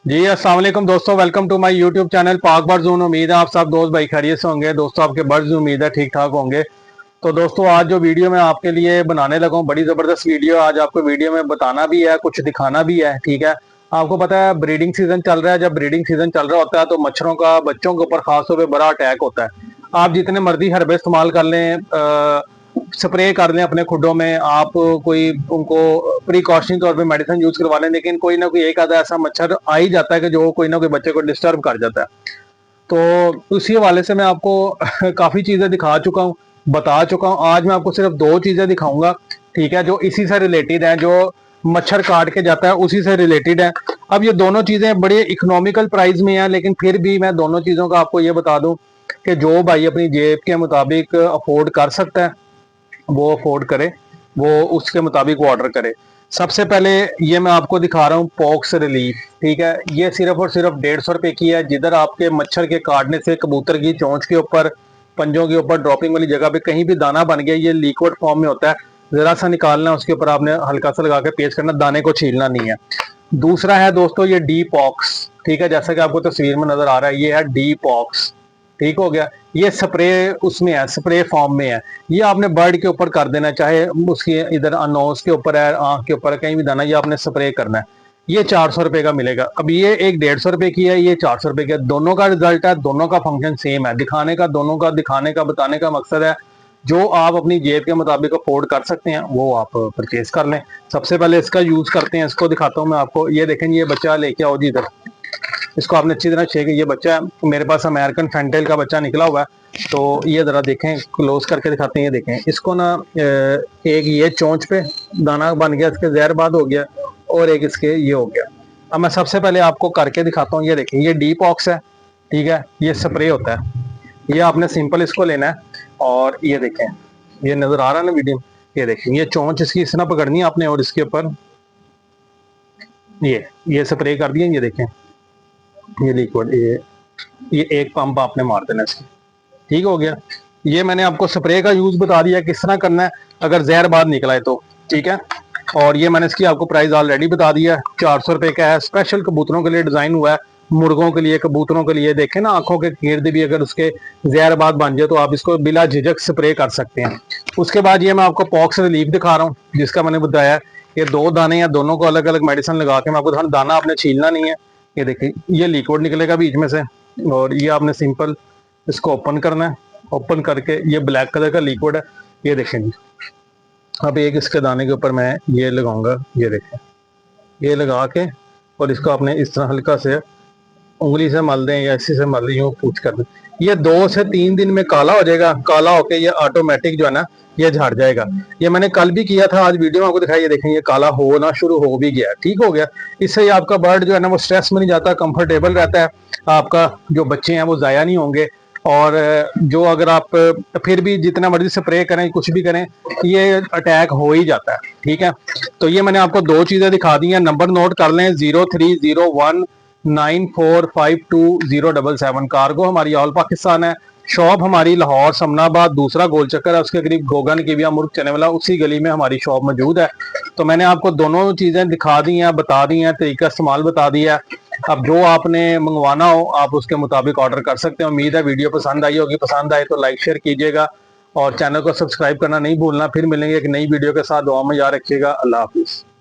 जी अस्सलाम वालेकुम दोस्तों, welcome to my YouTube channel Pak birds zone. उम्मीद है आप सब दोस्त भाई खैरियत से होंगे। दोस्तों आपके बर्ड्स उम्मीद है ठीक ठाक होंगे। तो दोस्तों आज जो वीडियो मैं आपके लिए बनाने लगा हूँ, बड़ी ज़बरदस्त वीडियो। आज आपको वीडियो में बताना भी है, कुछ दिखाना भी है। ठीक है, आपको पता है ब्रीडिंग सीजन चल रहा है। जब ब्रीडिंग सीजन चल रहा होता है तो मच्छरों का बच्चों के ऊपर खासतौर पर बड़ा अटैक होता है। आप जितने मर्जी हरबे इस्तेमाल कर लें, स्प्रे कर लें अपने खुडों में, आप कोई उनको प्रिकॉशनरी तौर पे मेडिसिन यूज करवा लें, लेकिन कोई ना कोई एक आधा ऐसा मच्छर आ ही जाता है कि जो कोई ना कोई बच्चे को डिस्टर्ब कर जाता है। तो उसी हवाले से मैं आपको काफी चीजें दिखा चुका हूँ, बता चुका हूँ। आज मैं आपको सिर्फ दो चीजें दिखाऊंगा, ठीक है, जो इसी से रिलेटेड है, जो मच्छर काट के जाता है उसी से रिलेटेड है। अब ये दोनों चीजें बड़े इकोनॉमिकल प्राइस में है, लेकिन फिर भी मैं दोनों चीजों का आपको ये बता दूं कि जो भाई अपनी जेब के मुताबिक अफोर्ड कर सकता है वो अफोर्ड करे, वो उसके मुताबिक वो ऑर्डर करे। सबसे पहले ये मैं आपको दिखा रहा हूँ पॉक्स रिलीफ। ठीक है, ये सिर्फ और सिर्फ 150 रुपए की है। जिधर आपके मच्छर के काटने से कबूतर की चोंच के ऊपर, पंजों के ऊपर, ड्रॉपिंग वाली जगह पे कहीं भी दाना बन गया, ये लिक्विड फॉर्म में होता है। जरा सा निकालना है, उसके ऊपर आपने हल्का सा लगा के पेस्ट करना, दाने को छीलना नहीं है। दूसरा है दोस्तों ये डी पॉक्स। ठीक है, जैसा कि आपको तस्वीर में नजर आ रहा है, ये है डी पॉक्स। ठीक हो गया, ये स्प्रे उसमें है, स्प्रे फॉर्म में है। ये आपने बर्ड के ऊपर कर देना, चाहे उसकी इधर नोज के ऊपर है, आंख के ऊपर है, कहीं भी दाना, ये आपने स्प्रे करना है। ये 400 रुपए का मिलेगा। अब ये एक 150 रुपए की है, ये 400 रुपए की है। दोनों का रिजल्ट है, दोनों का फंक्शन सेम है। दिखाने का, दोनों का दिखाने का, बताने का मकसद है जो आप अपनी जेब के मुताबिक अफोर्ड कर सकते हैं वो आप परचेज कर लें। सबसे पहले इसका यूज करते हैं, इसको दिखाता हूँ मैं आपको। ये देखें, ये बच्चा लेके आओ जी इधर। इसको आपने अच्छी तरह छेक, ये बच्चा है मेरे पास, अमेरिकन फैंटेल का बच्चा निकला हुआ है। तो ये जरा देखें, क्लोज करके दिखाते हैं। ये देखें, इसको ना एक ये चोंच पे दाना बन गया, इसके जहरबाद हो गया, और एक इसके ये हो गया। अब मैं सबसे पहले आपको करके दिखाता हूँ। ये देखें, ये डी पॉक्स है। ठीक है, ये स्प्रे होता है। ये आपने सिंपल इसको लेना है, और ये देखें, ये नजर आ रहा है ना वीडियो। ये देखें, ये चोंच इसकी इस तरह पकड़नी है आपने, और इसके ऊपर ये स्प्रे कर दिया। ये देखें, ये लिक्विड, ये एक पंप आपने मार देना इसकी। ठीक हो गया। ये मैंने आपको स्प्रे का यूज बता दिया किस तरह करना है अगर जहर बाद निकला है तो। ठीक है, और ये मैंने इसकी आपको प्राइस ऑलरेडी बता दिया, 400 रुपए का है। स्पेशल कबूतरों के लिए डिजाइन हुआ है, मुर्गों के लिए, कबूतरों के लिए। देखें ना, आंखों के गिर्द भी अगर उसके जहरबाद बन जाए तो आप इसको बिला झिझक स्प्रे कर सकते हैं। उसके बाद ये मैं आपको पॉक्स रिलीफ दिखा रहा हूँ, जिसका मैंने बताया। ये दो दाने या दोनों को अलग अलग मेडिसिन लगा के मैं आपको दिखा, दाना आपने छीलना नहीं है। ये देखिए, ये लिक्विड निकलेगा बीच में से, और ये आपने सिंपल इसको ओपन करना है। ओपन करके ये ब्लैक कलर का लिक्विड है, ये देखें जी। अब एक इसके दाने के ऊपर मैं ये लगाऊंगा, ये देखें, ये लगा के, और इसको आपने इस तरह हल्का से उंगली से मल दें या इसी से मल दें, यूं पूछ कर दें। ये 2 से 3 दिन में काला हो जाएगा। काला होके ये ऑटोमेटिक जो है ना, ये झड़ जाएगा। ये मैंने कल भी किया था, आज वीडियो में आपको दिखाई, ये देखें, ये काला होना शुरू हो भी गया। ठीक हो गया। इससे आपका बर्ड जो है ना वो स्ट्रेस में नहीं जाता, कंफर्टेबल रहता है। आपका जो बच्चे हैं वो ज़ाया नहीं होंगे। और जो अगर आप फिर भी जितना मर्जी स्प्रे करें, कुछ भी करें, ये अटैक हो ही जाता है। ठीक है, तो ये मैंने आपको दो चीज़ें दिखा दी हैं। नंबर नोट कर लें, 030194520777। कार्गो हमारी ऑल पाकिस्तान है। शॉप हमारी लाहौर समनाबाद दूसरा गोल चक्कर है, उसके करीब गोगन की भी मुर्ग चने वाला, उसी गली में हमारी शॉप मौजूद है। तो मैंने आपको दोनों चीज़ें दिखा दी हैं, बता दी हैं, तरीका इस्तेमाल बता दिया। अब जो आपने मंगवाना हो आप उसके मुताबिक ऑर्डर कर सकते हैं। उम्मीद है वीडियो पसंद आई होगी। पसंद आए तो लाइक शेयर कीजिएगा, और चैनल को सब्सक्राइब करना नहीं भूलना। फिर मिलेंगे एक नई वीडियो के साथ। दुआ में याद रखिएगा। अल्लाह हाफिज़।